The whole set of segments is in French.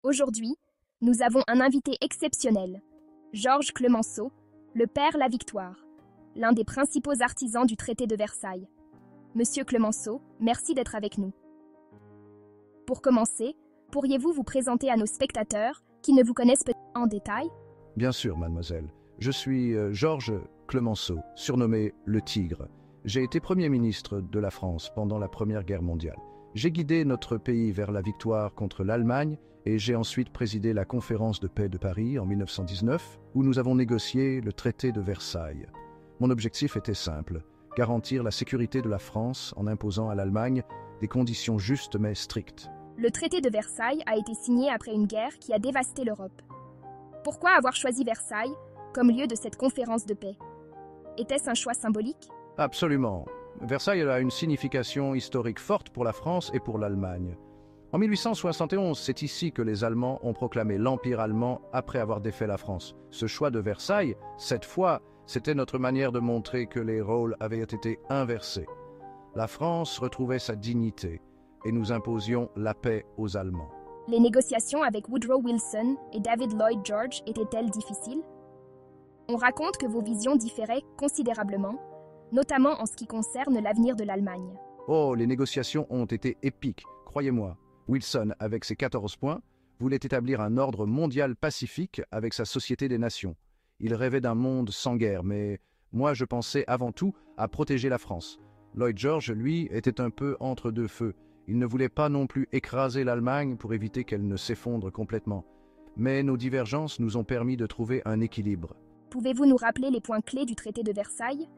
Aujourd'hui, nous avons un invité exceptionnel, Georges Clemenceau, le père La Victoire, l'un des principaux artisans du traité de Versailles. Monsieur Clemenceau, merci d'être avec nous. Pour commencer, pourriez-vous vous présenter à nos spectateurs qui ne vous connaissent pas en détail? Bien sûr, mademoiselle. Je suis Georges Clemenceau, surnommé le Tigre. J'ai été Premier ministre de la France pendant la Première Guerre mondiale. J'ai guidé notre pays vers la victoire contre l'Allemagne et j'ai ensuite présidé la conférence de paix de Paris en 1919 où nous avons négocié le traité de Versailles. Mon objectif était simple, garantir la sécurité de la France en imposant à l'Allemagne des conditions justes mais strictes. Le traité de Versailles a été signé après une guerre qui a dévasté l'Europe. Pourquoi avoir choisi Versailles comme lieu de cette conférence de paix? Était-ce un choix symbolique? Absolument. Versailles a une signification historique forte pour la France et pour l'Allemagne. En 1871, c'est ici que les Allemands ont proclamé l'Empire allemand après avoir défait la France. Ce choix de Versailles, cette fois, c'était notre manière de montrer que les rôles avaient été inversés. La France retrouvait sa dignité et nous imposions la paix aux Allemands. Les négociations avec Woodrow Wilson et David Lloyd George étaient-elles difficiles? On raconte que vos visions différaient considérablement, notamment en ce qui concerne l'avenir de l'Allemagne. Oh, les négociations ont été épiques, croyez-moi. Wilson, avec ses 14 points, voulait établir un ordre mondial pacifique avec sa Société des Nations. Il rêvait d'un monde sans guerre, mais moi je pensais avant tout à protéger la France. Lloyd George, lui, était un peu entre deux feux. Il ne voulait pas non plus écraser l'Allemagne pour éviter qu'elle ne s'effondre complètement. Mais nos divergences nous ont permis de trouver un équilibre. Pouvez-vous nous rappeler les points clés du traité de Versailles?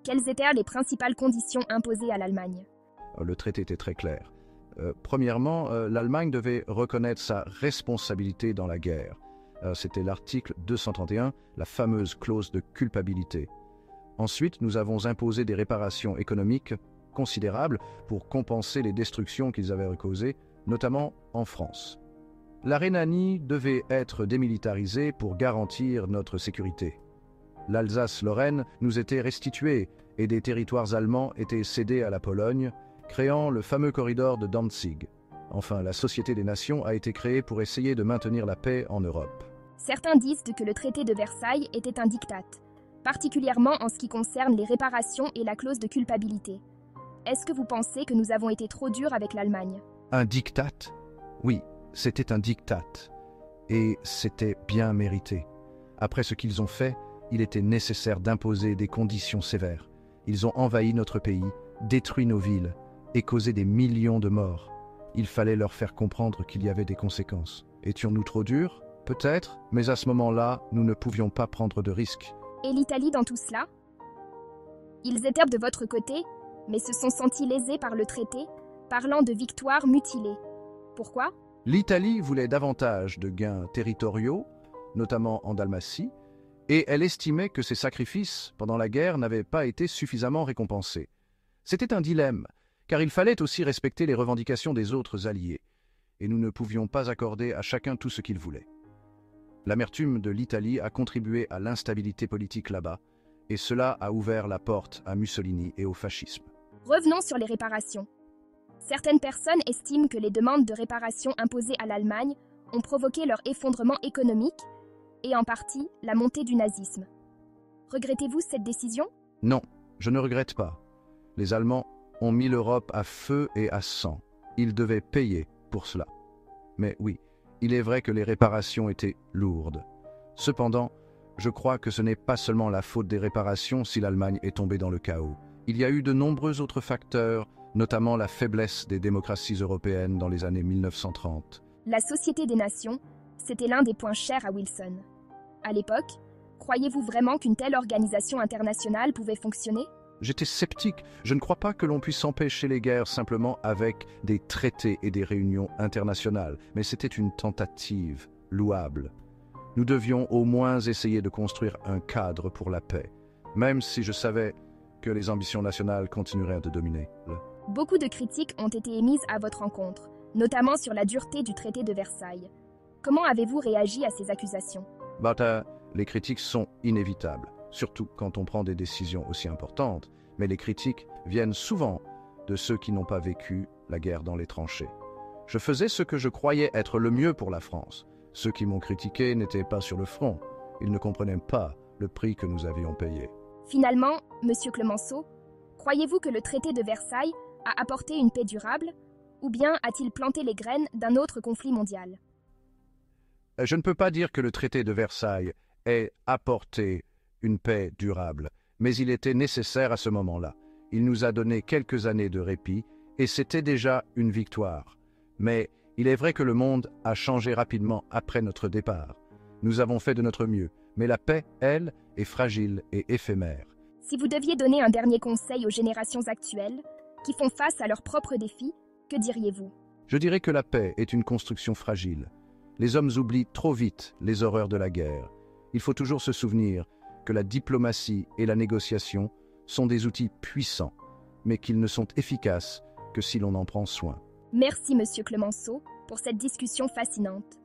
Quelles étaient les principales conditions imposées à l'Allemagne? Le traité était très clair. Premièrement, l'Allemagne devait reconnaître sa responsabilité dans la guerre. C'était l'article 231, la fameuse clause de culpabilité. Ensuite, nous avons imposé des réparations économiques considérables pour compenser les destructions qu'ils avaient causées, notamment en France. La Rhénanie devait être démilitarisée pour garantir notre sécurité. L'Alsace-Lorraine nous était restituée et des territoires allemands étaient cédés à la Pologne, créant le fameux corridor de Danzig. Enfin, la Société des Nations a été créée pour essayer de maintenir la paix en Europe. Certains disent que le traité de Versailles était un diktat, particulièrement en ce qui concerne les réparations et la clause de culpabilité. Est-ce que vous pensez que nous avons été trop durs avec l'Allemagne? Un diktat? Oui, c'était un diktat. Et c'était bien mérité. Après ce qu'ils ont fait, il était nécessaire d'imposer des conditions sévères. Ils ont envahi notre pays, détruit nos villes et causé des millions de morts. Il fallait leur faire comprendre qu'il y avait des conséquences. Étions-nous trop durs? Peut-être, mais à ce moment-là, nous ne pouvions pas prendre de risques. Et l'Italie dans tout cela? Ils étaient de votre côté, mais se sont sentis lésés par le traité, parlant de victoires mutilées. Pourquoi? L'Italie voulait davantage de gains territoriaux, notamment en Dalmatie, et elle estimait que ses sacrifices pendant la guerre n'avaient pas été suffisamment récompensés. C'était un dilemme, car il fallait aussi respecter les revendications des autres alliés, et nous ne pouvions pas accorder à chacun tout ce qu'il voulait. L'amertume de l'Italie a contribué à l'instabilité politique là-bas, et cela a ouvert la porte à Mussolini et au fascisme. Revenons sur les réparations. Certaines personnes estiment que les demandes de réparation imposées à l'Allemagne ont provoqué leur effondrement économique et en partie la montée du nazisme. Regrettez-vous cette décision? Non, je ne regrette pas. Les Allemands ont mis l'Europe à feu et à sang. Ils devaient payer pour cela. Mais oui, il est vrai que les réparations étaient lourdes. Cependant, je crois que ce n'est pas seulement la faute des réparations si l'Allemagne est tombée dans le chaos. Il y a eu de nombreux autres facteurs, notamment la faiblesse des démocraties européennes dans les années 1930. La Société des Nations, c'était l'un des points chers à Wilson. À l'époque, croyez-vous vraiment qu'une telle organisation internationale pouvait fonctionner? J'étais sceptique. Je ne crois pas que l'on puisse empêcher les guerres simplement avec des traités et des réunions internationales, mais c'était une tentative louable. Nous devions au moins essayer de construire un cadre pour la paix, même si je savais que les ambitions nationales continueraient de dominer. Beaucoup de critiques ont été émises à votre encontre, notamment sur la dureté du traité de Versailles. Comment avez-vous réagi à ces accusations? Les critiques sont inévitables, surtout quand on prend des décisions aussi importantes, mais les critiques viennent souvent de ceux qui n'ont pas vécu la guerre dans les tranchées. Je faisais ce que je croyais être le mieux pour la France. Ceux qui m'ont critiqué n'étaient pas sur le front. Ils ne comprenaient pas le prix que nous avions payé. Finalement, Monsieur Clemenceau, croyez-vous que le traité de Versailles a apporté une paix durable, ou bien a-t-il planté les graines d'un autre conflit mondial? Je ne peux pas dire que le traité de Versailles ait apporté une paix durable, mais il était nécessaire à ce moment-là. Il nous a donné quelques années de répit, et c'était déjà une victoire. Mais il est vrai que le monde a changé rapidement après notre départ. Nous avons fait de notre mieux, mais la paix, elle, est fragile et éphémère. Si vous deviez donner un dernier conseil aux générations actuelles, qui font face à leurs propres défis, que diriez-vous? Je dirais que la paix est une construction fragile. Les hommes oublient trop vite les horreurs de la guerre. Il faut toujours se souvenir que la diplomatie et la négociation sont des outils puissants, mais qu'ils ne sont efficaces que si l'on en prend soin. Merci, Monsieur Clemenceau, pour cette discussion fascinante.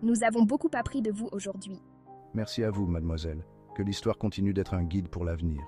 Nous avons beaucoup appris de vous aujourd'hui. Merci à vous, mademoiselle. Que l'histoire continue d'être un guide pour l'avenir.